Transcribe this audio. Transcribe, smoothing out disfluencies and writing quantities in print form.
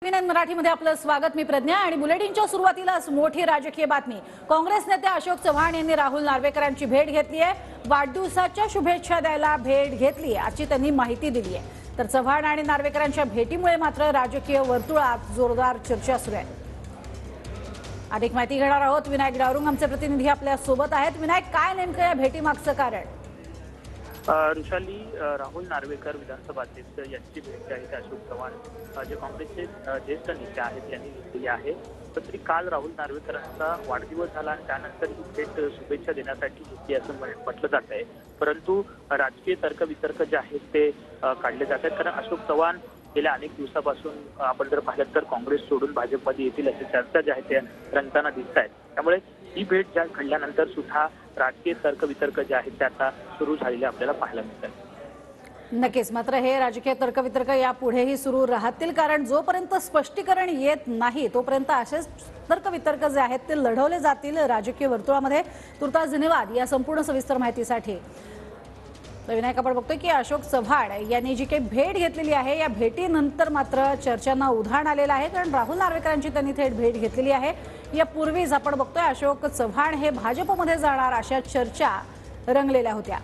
टीव्ही9 मराठीमध्ये आपलं स्वागत। मी प्रज्ञा आणि बुलेटिनच्या सुरुवातीलाच मोठी राजकीय बातमी। काँग्रेस नेते अशोक चव्हाण यांनी राहुल नार्वेकरांची भेट घेतली आहे। वाढदिवसाच्या शुभेच्छा द्यायला भेट घेतली याची त्यांनी माहिती दिली आहे। तर चव्हाण आणि नार्वेकरांच्या भेटीमुळे मात्र राजकीय वर्तुळात जोरदार चर्चा सुरू आहे। अधिक माहिती घेणार आहोत। विनायक डावरुंग आमचे प्रतिनिधी आपल्या सोबत आहेत। विनायक, काय नेमकं या भेटीमागचं कारण? ऋषाली, राहुल नार्वेकर विधानसभा अध्यक्ष यांची भेट आहे अशोक चव्हाण जे काँग्रेसचे ज्येष्ठ नेते आहेत यांनी घेतली आहे। तरी काल राहुल नार्वेकरांचा वाढदिवस झाला आणि त्यानंतर ही भेट शुभेच्छा देण्यासाठी घेतली असं म्हटलं जात आहे। परंतु राजकीय तर्कवितर्क जे आहेत ते काढले जात आहेत, कारण अशोक चव्हाण गेल्या अनेक दिवसापासून आपण जर पाहिलं तर काँग्रेस सोडून भाजपमध्ये येतील अशी चर्चा जी आहे त्या रंगताना दिसत आहेत। त्यामुळे ही भेट ज्या घडल्यानंतर सुद्धा राजकीय तर्कवितर्क जे आहेत ते आता सुरू झालेले आपल्याला पाहायला मिळतात। नक्कीच, मात्र हे राजकीय तर्कवितर्क यापुढेही सुरू राहतील, कारण जोपर्यंत स्पष्टीकरण येत नाही तोपर्यंत असेच तर्कवितर्क जे आहेत ते लढवले जातील राजकीय वर्तुळामध्ये। तुर्तास धन्यवाद या संपूर्ण सविस्तर माहितीसाठी। विनायक, आपण बघतोय की अशोक चव्हाण यांनी जी काही भेट घेतलेली आहे या भेटीनंतर मात्र चर्चांना उधाण आलेलं आहे, कारण राहुल नार्वेकरांची त्यांनी थेट भेट घेतलेली आहे। यापूर्वीच आपण बघतोय अशोक चव्हाण हे भाजपमध्ये जाणार अशा चर्चा रंगलेल्या होत्या।